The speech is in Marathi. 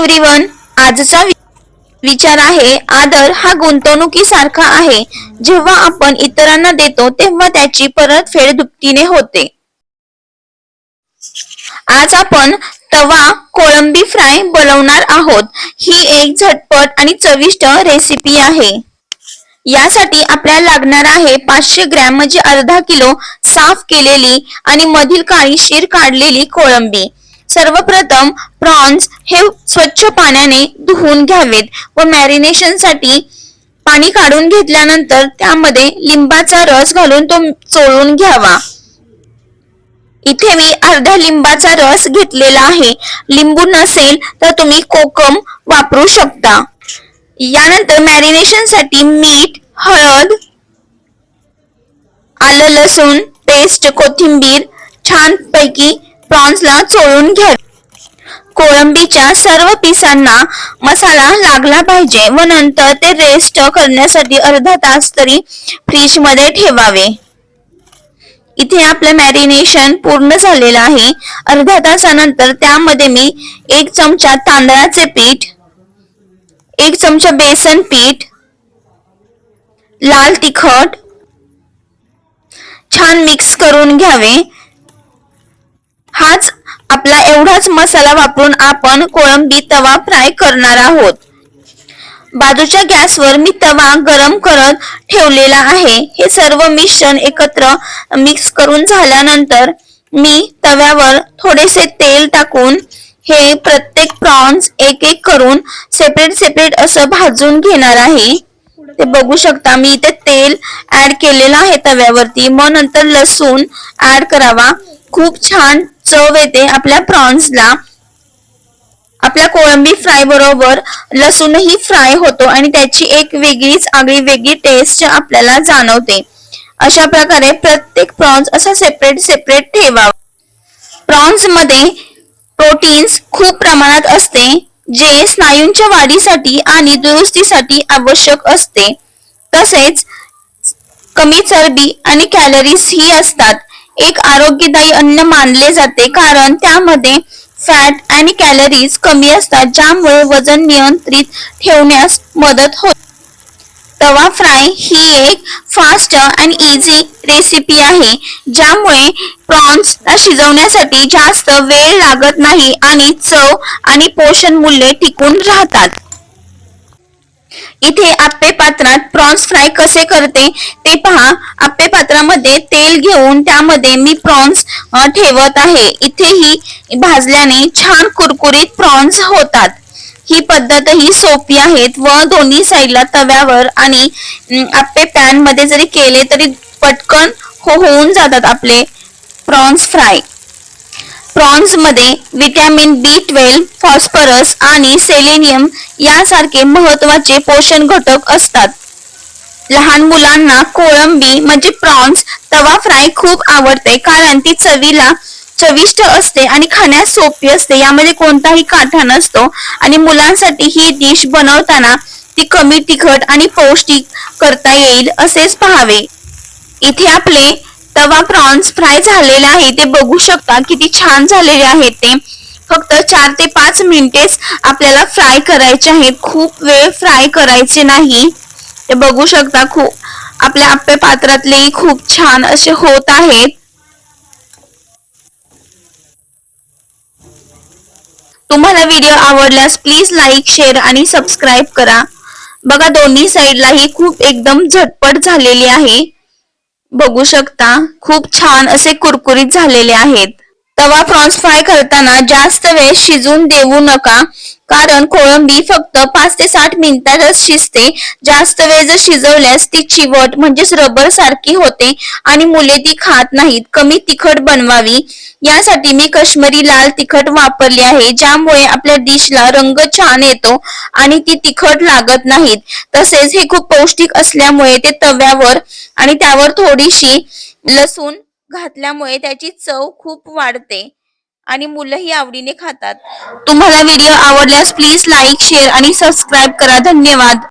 एव्हरीवन, आजचा विचार आहे आदर हा गुंतवणुकीसारखा आहे. जेव्हा आपण इतरांना देतो तेव्हा त्याची परतफेड दुपटीने होते. आज आपण तवा कोळंबी फ्राय बनवणार आहोत. ही एक झटपट आणि चविष्ट रेसिपी आहे. यासाठी आपल्याला लागणार आहे 500 ग्रॅम म्हणजे अर्धा किलो साफ केलेली आणि मधील काळी शीर काढलेली कोळंबी. सर्वप्रथम प्रॉन्स हे स्वच्छ पाण्याने धुवून घ्यावेत व मॅरिनेशन साठी पाणी काढून घेतल्यानंतर त्यामध्ये लिंबाचा रस घालून तो चोळून घ्यावा. इथे मी अर्धा लिंबाचा रस घेतलेला आहे. लिंबू नसेल तर तुम्ही कोकम वापरू शकता. यानंतर मॅरिनेशन साठी मीठ, हळद, आलं लसूण पेस्ट, कोथिंबीर छानपैकी प्रॉन्सला चोळून घ्यावे. कोळंबीच्या सर्व पिसांना मसाला लागला पाहिजे व नंतर ते रेस्ट करण्यासाठी अर्धा तास तरी फ्रीज मध्ये ठेवावे. इथे आपलं मॅरिनेशन पूर्ण झालेलं आहे. अर्ध्या तासानंतर त्यामध्ये मी 1 चमचा तांदळाचे पीठ, 1 चमचा बेसन पीठ, लाल तिखट छान मिक्स करून घ्यावे. हाच आपला एवढाच मसाला वापरून आपण कोळंबी तवा फ्राय करणार आहोत. बाजूच्या गॅसवर मी तवा गरम करत ठेवलेला आहे. हे सर्व मिश्रण एकत्र मिक्स करून झाल्यानंतर मी तव्यावर थोडेसे तेल टाकून हे प्रत्येक प्रॉन्स एक एक करून सेपरेट असं भाजून घेणार आहे. ते बघू शकता मी इथे तेल ऍड केलेलं आहे तव्यावरती. मग नंतर लसूण ऍड करावा. खूप छान चव येते आपल्या प्रॉन्सला. आपल्या कोळंबी फ्राय बरोबर लसूणही फ्राय होतो आणि त्याची एक वेगळीच आगळी टेस्ट आपल्याला जाणवते. अशा प्रकारे प्रत्येक प्रॉन्स असा सेपरेट ठेवावा. प्रॉन्स मध्ये प्रोटीन्स खूप प्रमाणात असते जे स्नायूंच्या वाढीसाठी आणि दुरुस्तीसाठी आवश्यक असते. तसेच कमी चरबी आणि कॅलरीज ही असतात. एक आरोग्यदायी अन्न मानले जाते कारण त्यामध्ये फॅट आणि कॅलरीज कमी असतात ज्यामुळे वजन नियंत्रित ठेवण्यास मदत होते. तवा फ्राय ही एक फास्ट आणि इझी रेसिपी आहे ज्यामुळे प्रॉन्सला शिजवण्यासाठी जास्त वेळ लागत नाही आणि चव आणि पोषण मूल्य टिकून राहतात. इथे आप्पे पात्रात प्रॉन्स फ्राय कसे करते ते पहा. आप्पे पात्रामध्ये तेल घेऊन त्यामध्ये मी प्रॉन्स ठेवत आहे. इथेही भाजल्याने छान कुरकुरीत प्रॉन्स होतात. ही पद्धत ही सोपी आहे व दोन्ही साईडला तव्यावर आणि आप्पे पॅन मध्ये जरी केले तरी पटकन होऊन जातात आपले प्रॉन्स फ्राय. प्रॉन्स मध्ये विटॅमिन B12, फॉस्फरस आणि सेलेनियम यासारखे महत्त्वाचे पोषण घटक असतात. लहान मुलांना कोळंबी म्हणजे प्रॉन्स तवा फ्राय खूप आवडते कारण ती चवीला चविष्ट असते आणि खाण्यास सोपी असते. यामध्ये कोणताही काठा नसतो आणि मुलांसाठी ही डिश बनवताना ती कमी तिखट आणि पौष्टिक करता येईल असेच पाहावे. इथे आपले तवा प्रॉन्स फ्राय झालेले आहे. ते बघू शकता किती छान झालेले आहेत. ते फक्त 4 ते 5 मिनिटेच आपल्याला फ्राय करायचे आहेत. खूप वेळ फ्राय करायचे नाही. ते बघू शकता खूप आपल्या आप्पे पात्रातले खूप छान असे होत आहेत. तुम्हाला व्हिडिओ आवडल्यास प्लीज लाईक, शेअर आणि सबस्क्राईब करा. बघा दोन्ही साईडला ही खूप एकदम झटपट झालेली आहे. बघू शकता खूप छान असे कुरकुरीत झालेले आहेत. तवा प्रॉन्स फ्राय करताना जास्त वेळ शिजून देऊ नका कारण कोळंबी फक्त 5 ते 60 मिनिटातच शिजते. जास्त वेळ जर शिजवल्यास ती चिवट म्हणजेच रबर सारखी होते आणि मुले ती खात नाहीत. कमी तिखट बनवावी यासाठी मी काश्मीरी लाल तिखट वापरले आहे ज्यामुळे आपल्या डिशला रंग छान येतो आणि ती तिखट लागत नाहीत. तसेच हे खूप पौष्टिक असल्यामुळे ते तव्यावर आणि त्यावर थोडीशी लसूण घातल्यामुळे त्याची चव खूप वाढते आणि मुलंही आवडीने खातात. तुम्हाला व्हिडिओ आवडल्यास प्लीज लाईक, शेअर आणि सबस्क्राईब करा. धन्यवाद.